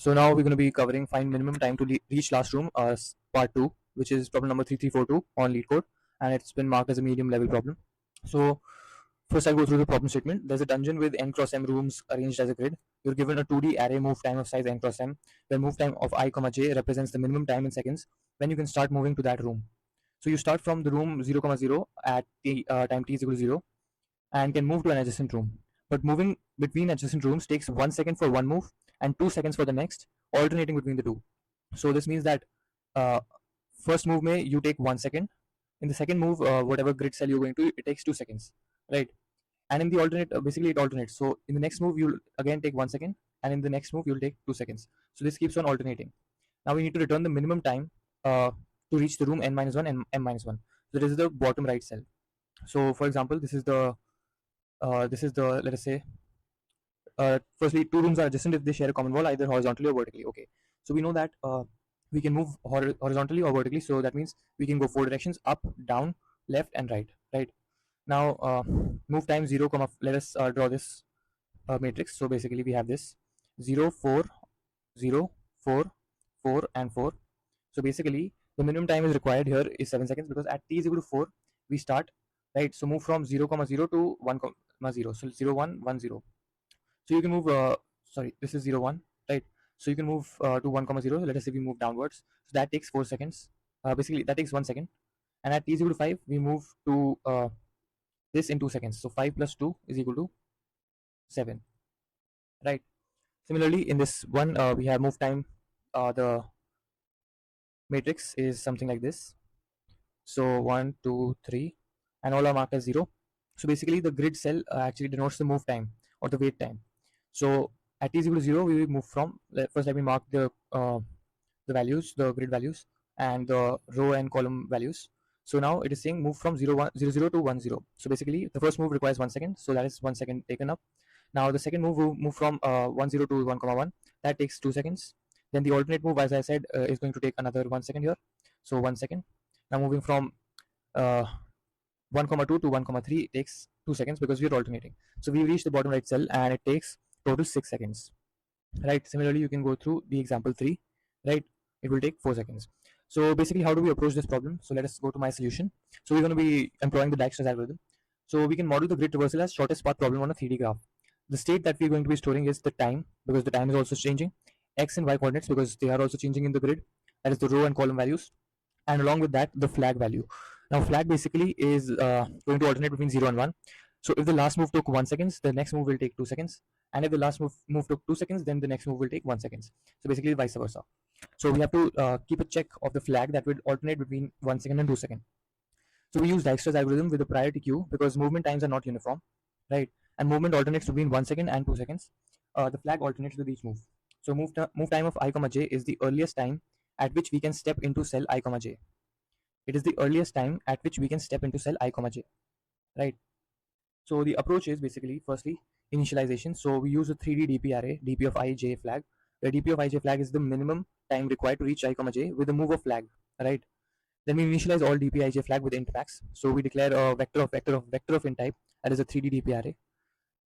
So now we're going to be covering find minimum time to reach last room, part 2, which is problem number 3342 on LeetCode, and it's been marked as a medium level problem. So first I'll go through the problem statement. There's a dungeon with n cross m rooms arranged as a grid. You're given a 2D array move time of size n cross m, where move time of I, j represents the minimum time in seconds when you can start moving to that room. So you start from the room 0, 0 at the time t is equal to 0 and can move to an adjacent room. But moving between adjacent rooms takes 1 second for one move and 2 seconds for the next, alternating between the two. So this means that uh, first move may you take 1 second. In the second move, whatever grid cell you're going to, it takes 2 seconds, right? And in the alternate, basically it alternates. So in the next move, you'll again take 1 second, and in the next move, you'll take 2 seconds. So this keeps on alternating. Now we need to return the minimum time to reach the room n minus 1 and m minus 1. So this is the bottom right cell. So for example, this is the, let us say, firstly, two rooms are adjacent if they share a common wall, either horizontally or vertically. Okay, so we know that we can move horizontally or vertically. So that means we can go 4 directions: up, down, left, and right. Right now, move time 0, comma. Let us draw this matrix. So basically, we have this 0, 4, 0, 4, 4, and 4. So basically, the minimum time is required here is 7 seconds, because at t is equal to 4, we start, right? So move from 0, 0 to 1, 0. So 0, 1, 1, 0. So you can move, sorry, this is 0, 1, right? So you can move to 1, 0. Let us say we move downwards. So that takes 4 seconds. Basically, that takes 1 second. And at t is equal to 5, we move to this in 2 seconds. So 5 plus 2 is equal to 7, right? Similarly, in this one, we have move time. The matrix is something like this. So 1, 2, 3, and all are marked as 0. So basically, the grid cell actually denotes the move time or the wait time. So at t is equal to 0, we will move from, first let me mark the values, the grid values, and the row and column values. So now it is saying move from 0, 1, 0, 0 to 1, 0. So basically, the first move requires 1 second, so that is 1 second taken up. Now the second move will move from 1, 0 to 1, 1. That takes 2 seconds. Then the alternate move, as I said, is going to take another 1 second here. So 1 second. Now moving from uh, 1, 2 to 1, 3 takes 2 seconds because we are alternating. So we reach the bottom right cell and it takes total 6 seconds. Right. Similarly, you can go through the example 3. Right. It will take 4 seconds. So basically, how do we approach this problem? So let us go to my solution. So we're going to be employing the Dijkstra algorithm. So we can model the grid traversal as shortest path problem on a 3D graph. The state that we're going to be storing is the time, because the time is also changing, x and y coordinates because they are also changing in the grid, that is the row and column values, and along with that the flag value. Now flag basically is going to alternate between 0 and 1. So if the last move took 1 seconds, the next move will take 2 seconds, and if the last move took 2 seconds, then the next move will take 1 second. So basically vice versa. So we have to keep a check of the flag that will alternate between 1 second and 2 seconds. So we use Dijkstra's algorithm with a priority queue because movement times are not uniform, right? And movement alternates between 1 second and 2 seconds. The flag alternates with each move. So move time of I, j is the earliest time at which we can step into cell I, j. It is the earliest time at which we can step into cell I, j, right? So the approach is basically, firstly, initialization. So we use a 3D DP array, DP of I, j flag, where DP of I, j flag is the minimum time required to reach I, j with a move of flag, right? Then we initialize all dpij flag with int max. So we declare a vector of int type, that is a 3D DP array,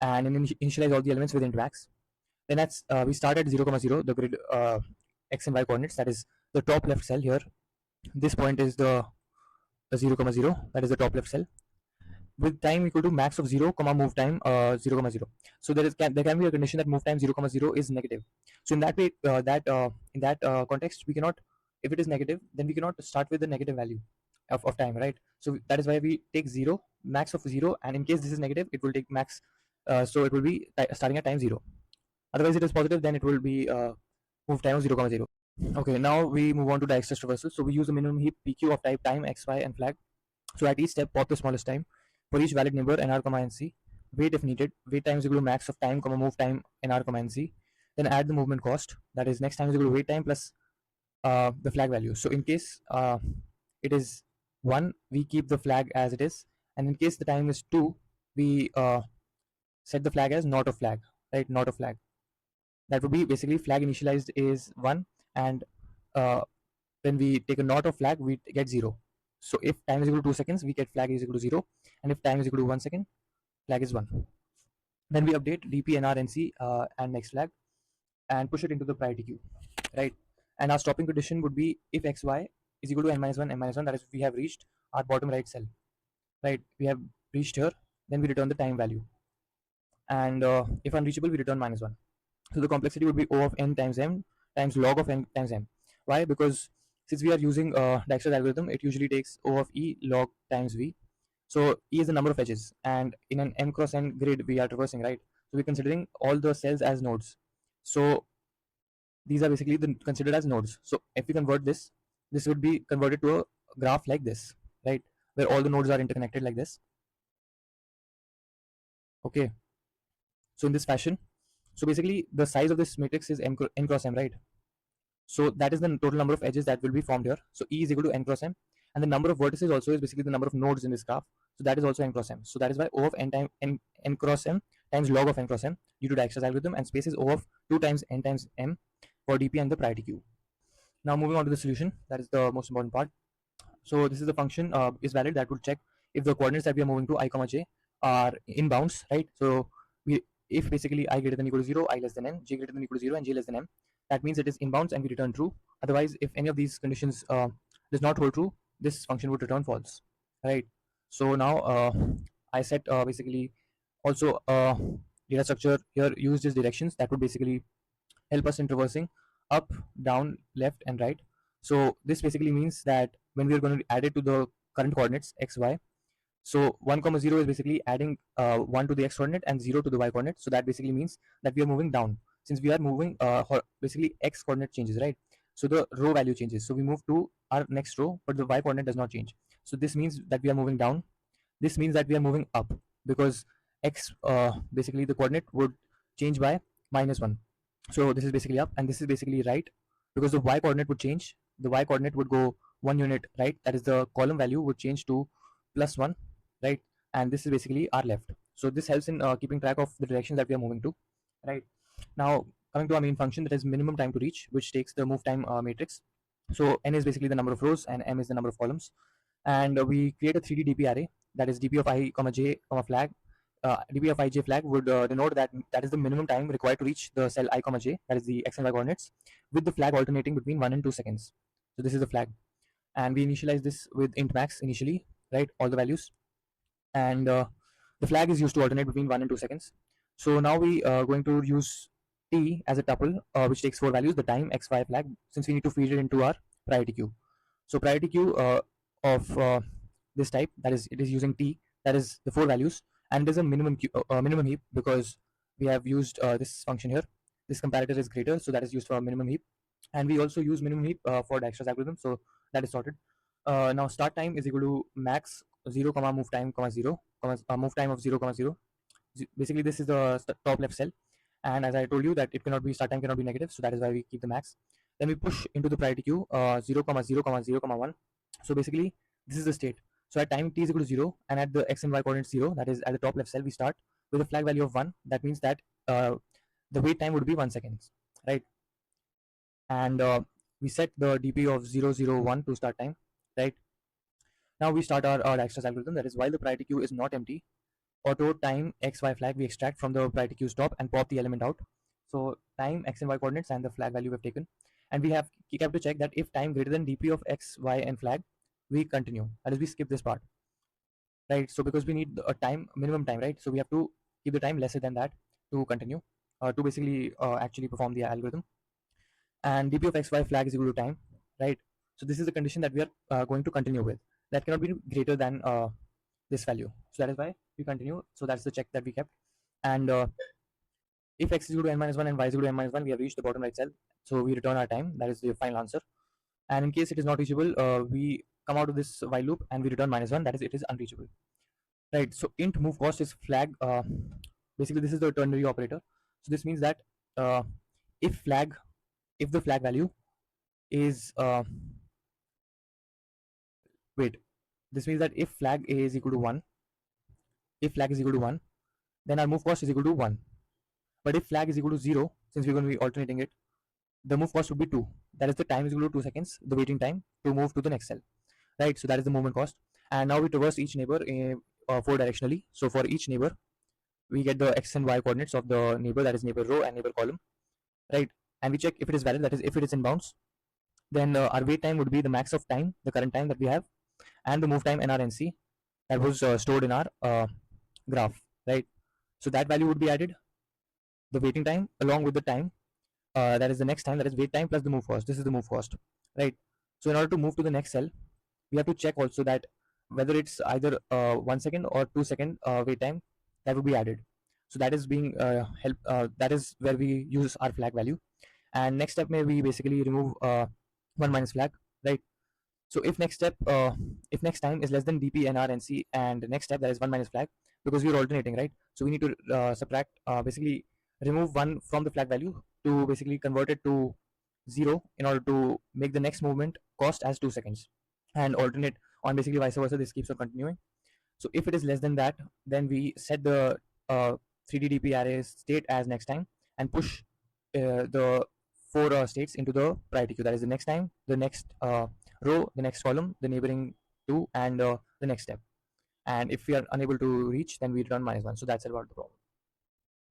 and initialize all the elements with int max. Then that's we start at 0, 0, the grid x and y coordinates, that is the top left cell here. This point is the 0, 0, that is the top left cell, with time equal to max of 0, move time 0, 0. So there can be a condition that move time 0, 0 is negative. So in that way, in that context, we cannot, if it is negative, then we cannot start with the negative value of time, right? So that is why we take 0, max of 0, and in case this is negative, it will take max. So it will be starting at time 0. Otherwise, it is positive, then it will be move time of 0, 0. Okay, now we move on to Dijkstra's traversal. So we use a minimum heap PQ of type time, x, y, and flag. So at each step, pop the smallest time. For each valid neighbor, nr, nc. Wait if needed. Wait time is equal to max of time, move time, nr, nc. Then add the movement cost. That is next time is equal to wait time plus the flag value. So in case it is 1, we keep the flag as it is. And in case the time is 2, we set the flag as not a flag, right? Not a flag. That would be basically flag initialized is 1, and when we take a not of flag, we get 0. So if time is equal to 2 seconds, we get flag is equal to 0, and if time is equal to 1 second, flag is 1. Then we update dp nr nc and next flag. and push it into the priority queue, right? And our stopping condition would be if xy is equal to n minus 1, n minus 1, that is, we have reached our bottom right cell, right? We have reached here, then we return the time value, and if unreachable, we return minus 1. So the complexity would be O of n times m times log of n times m. Why? Because since we are using Dijkstra's algorithm, it usually takes O of e log times v. So e is the number of edges, and in an m cross n grid we are traversing, right? So we're considering all the cells as nodes. So these are basically considered as nodes. So if we convert this, this would be converted to a graph like this, right? Where all the nodes are interconnected like this. Okay. So in this fashion, so basically the size of this matrix is n cross m, right? So that is the total number of edges that will be formed here. So E is equal to n cross m, and the number of vertices also is basically the number of nodes in this graph. So that is also n cross m. So that is why O of n times n cross m times log of n cross m due to Dijkstra's algorithm, and space is O of 2 times n times m for dp and the priority queue. Now moving on to the solution, that is the most important part. So this is the function is valid that will check if the coordinates that we are moving to I comma j are in bounds, right? So we, if basically I greater than equal to 0, I less than n, j greater than equal to 0, and j less than m, that means it is in bounds and we return true. Otherwise, if any of these conditions does not hold true, this function would return false, right? So now I set basically also data structure here used as directions that would basically help us in traversing up, down, left, and right. So this basically means that when we are going to add it to the current coordinates x, y, so 1 comma 0 is basically adding 1 to the x coordinate and 0 to the y coordinate. So that basically means that we are moving down. Since we are moving basically x coordinate changes, right? So the row value changes. So we move to our next row, but the y coordinate does not change. So this means that we are moving down. This means that we are moving up because x basically the coordinate would change by -1. So this is basically up, and this is basically right because the y coordinate would change. The y coordinate would go 1 unit right. That is, the column value would change to +1, right? And this is basically our left. So this helps in keeping track of the direction that we are moving to, right? Now coming to our main function, that is minimum time to reach, which takes the move time matrix. So n is basically the number of rows and m is the number of columns, and we create a 3D DP array, that is dp of I comma j comma flag. dp of ij flag would denote that that is the minimum time required to reach the cell I comma j, that is the x and y coordinates, with the flag alternating between 1 and 2 seconds. So this is the flag, and we initialize this with int max initially, right? All the values, and the flag is used to alternate between 1 and 2 seconds. So now we are going to use t as a tuple which takes 4 values, the time, x, y flag, since we need to feed it into our priority queue. So priority queue of this type, that is, it is using t, that is the 4 values, and there's a minimum heap because we have used this function here. This comparator is greater, so that is used for minimum heap, and we also use minimum heap for Dijkstra's algorithm, so that is sorted. Now start time is equal to max 0 comma move time comma 0 comma move time of 0 comma 0. Basically this is the top left cell, and as I told you that it cannot be, start time cannot be negative, so that is why we keep the max. Then we push into the priority queue 0 comma 0 comma 0 comma 1. So basically this is the state. So at time t is equal to 0 and at the x and y coordinates 0, that is at the top left cell, we start with a flag value of 1. That means that the wait time would be 1 second, right? And we set the dp of 001 to start time, right? Now we start our Dijkstra's algorithm, that is, while the priority queue is not empty, auto time xy flag we extract from the priority queue stop and pop the element out. So time, x and y coordinates, and the flag value we have taken, and we have kept to check that if time greater than dp of x, y, and flag, we continue. That is, we skip this part, right? So because we need a time, minimum time, right? So we have to keep the time lesser than that to continue, to basically actually perform the algorithm. And dp of xy flag is equal to time, right? So this is the condition that we are going to continue with. That cannot be greater than this value. So that is why we continue. So that's the check that we kept. And if x is equal to n minus 1 and y is equal to n minus 1, we have reached the bottom right cell. So we return our time. That is the final answer. And in case it is not reachable, we come out of this while loop and we return -1. That is, it is unreachable. Right. So int move cost is flag. Basically, this is the ternary operator. So this means that uh, if flag, if the flag value is wait, this means that if flag is equal to 1, if flag is equal to 1, then our move cost is equal to 1. But if flag is equal to 0, since we're going to be alternating it, the move cost would be 2. That is, the time is equal to 2 seconds, the waiting time to move to the next cell, right? So that is the movement cost. And now we traverse each neighbor 4 directionally. So for each neighbor, we get the x and y coordinates of the neighbor, that is neighbor row and neighbor column. right? And we check if it is valid, that is if it is in bounds. Then our wait time would be the max of time, the current time that we have, and the move time nrnc that was stored in our graph, right? So that value would be added, the waiting time along with the time, that is the next time, that is wait time plus the move cost. This is the move cost, right? So in order to move to the next cell, we have to check also that whether it's either 1 second or 2 second wait time that would be added. So that is being that is where we use our flag value. And next step may we basically remove one minus flag, right? So if next time is less than dp nrnc, and the next step, that is one minus flag, because we're alternating, right? So we need to subtract, basically remove one from the flag value to basically convert it to 0 in order to make the next movement cost as 2 seconds, and alternate on basically vice versa. This keeps on continuing. So if it is less than that, then we set the 3D array state as next time, and push the four states into the priority queue. That is the next time, the next row, the next column, the neighboring two, and the next step. And if we are unable to reach, then we return -1. So that's about the problem.